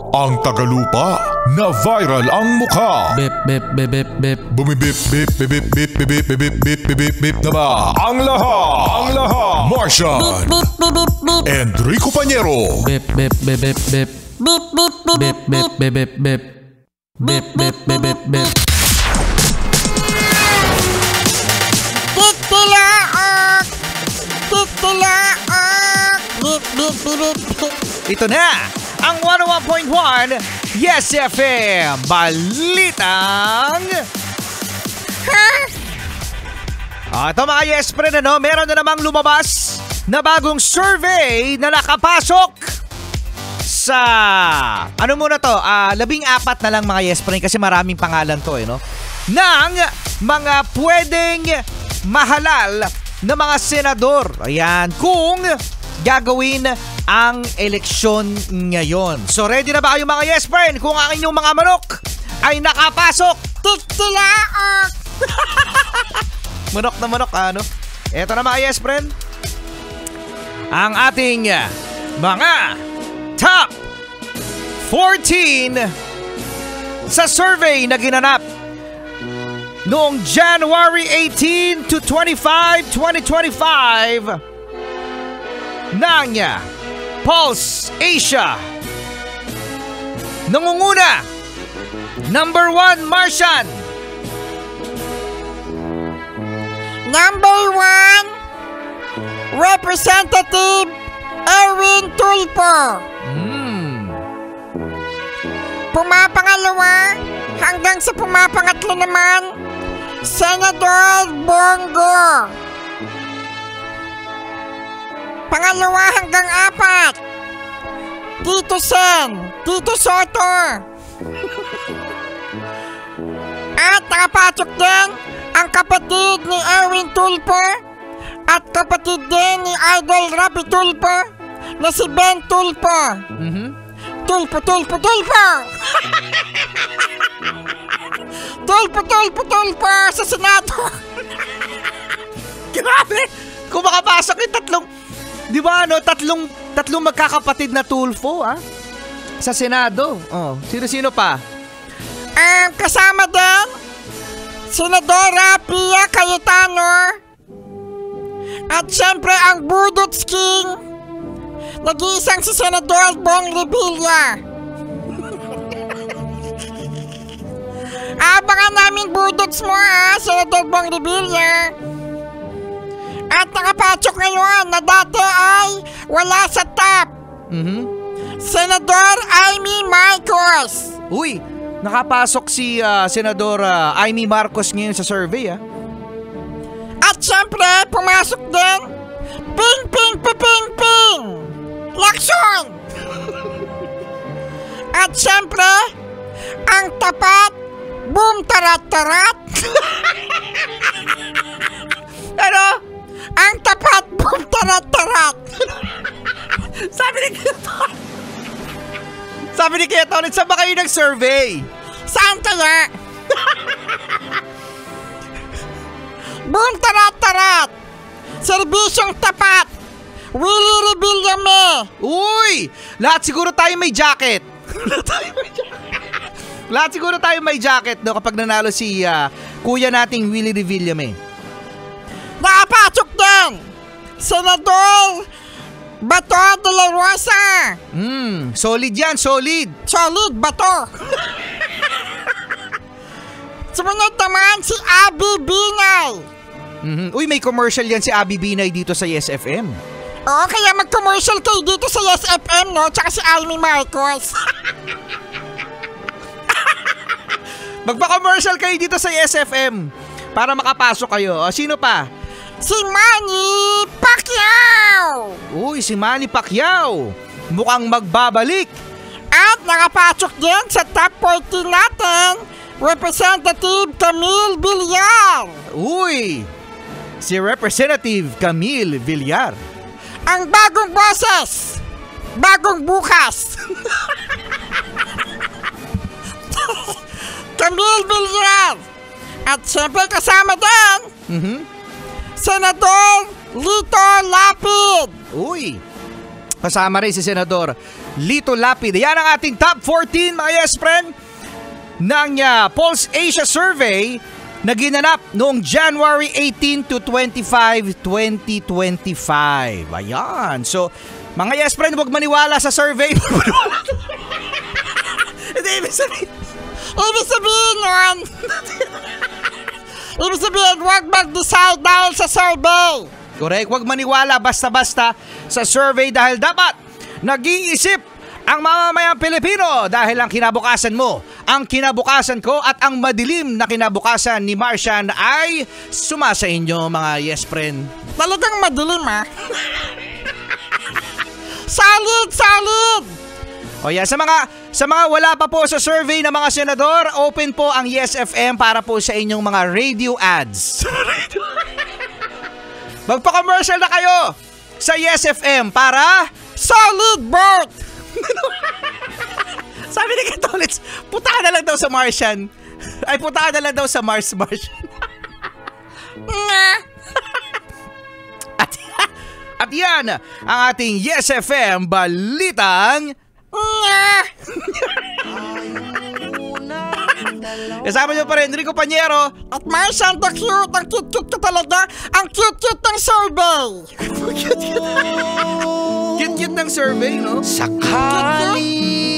Ang tagalupa na viral ang mukha. Bip bip bip bip bip. Bumibip bip bip bip bip bip bip bip bip bip bip na ba? Ang lahat. Martian. Enrico Pañero. Bip bip bip bip bip. Bip bip bip bip bip bip bip. Bip bip bip bip bip. Titilaok! Titilaok! Bip bip bip bip. Ito na ang 101.1 Yes FM Balitang ito mga Yes Friend, meron na namang lumabas na bagong survey na nakapasok sa labing apat na lang mga Yes Friend, kasi maraming pangalan to ng mga pwedeng mahalal na mga senador. Ayan, kung gagawin ang eleksyon ngayon. So ready na ba kayo mga Yes Friend? Kung ang inyong mga manok ay nakapasok, Titilaok! manok na manok Eto na mga Yes Friend, ang ating mga top 14 sa survey na ginanap noong January 18 to 25, 2025 ng Pulse Asia. Nangunguna, number 1, Martian. Number 1, Representative Erwin Tulfo. Pumapangalawa hanggang sa pumapangatlo naman, Senador Bongo. Pangalawa hanggang 4, Tito Sen, Tito Soto. At nakapasok din ang kapatid ni Erwin Tulfo at kapatid din ni Idol Rapi Tulfo na si Ben Tulfo. Tulfo! Tulfo sa Senado. Grabe! Kung makapasok yung tatlong, di ba tatlong magkakapatid na Tulfo sa Senado. Sino-sino pa? Kasama din Senadora Pia Cayetano at syempre ang Budots King, nag-iisang si Senador Bong Revilla. Abangan namin Budots mo Senador Bong Revilla. At nakapasok ngayon na dati ay wala sa top, Senador Amy Marcos. Uy, nakapasok si Senador Amy Marcos ngayon sa survey At syempre, pumasok din Ping Lacson. At syempre, ang tapat Boom Tarat. Ang tapat Boom Tarat. Sabi ni Keto, saan ba kayo nag-survey? Saan kaya? Boom Tarat. Serbisyong tapat Willie Revillame. Uy! Lahat siguro tayo may jacket. Lahat siguro tayo may jacket kapag nanalo si kuya nating Willie Revillame. Nakapasok din Senador Bato de la Rosa. Solid yan, solid. Solid, Bato. Sumunod naman si Abby Binay. Uy, may commercial yan si Abby Binay dito sa Yes FM. Oo, kaya mag-commercial kayo dito sa Yes FM, tsaka si Amy Marcos. Magpa-commercial kayo dito sa Yes FM para makapasok kayo. Sino pa? Si Manny Pacquiao. Uy, si Manny Pacquiao. Mukhang magbabalik. At nakapasok din sa top 14 natin, Representative Camille Villar. Uy, si Representative Camille Villar. Ang bagong boses, bagong bukas. Camille Villar. At syempre kasama din Senador Lito Lapid. Uy, kasama rin si Senador Lito Lapid. Yan ang ating top 14 mga yes friend ng Pulse Asia Survey na ginanap noong January 18 to 25, 2025. Ayan. So, mga yes friend, huwag maniwala sa survey. Hindi, ibig sabihin nun, ibig sabihin, huwag mag-decide dahil sa survey. correct, huwag maniwala basta-basta sa survey dahil dapat nag-iisip ang mamamayang Pilipino dahil ang kinabukasan mo, ang kinabukasan ko at ang madilim na kinabukasan ni Marcian ay sumasa inyo mga yes friend. Talagang madilim Solid! O yan, sa mga wala pa po sa survey ng mga senador, open po ang Yes FM para po sa inyong mga radio ads. Magpa-commercial na kayo sa Yes FM para Solid vote! sabi ni Katolits, putaan na lang daw sa Martian. Ay, putaan na lang daw sa Martian. At yan ang ating Yes FM Balitang kasama nyo pa rin, Rico Panyero At Marcian the cute, ang cute-cute ka talaga. Ang cute-cute ng survey. Cute-cute ng survey, no? Sakali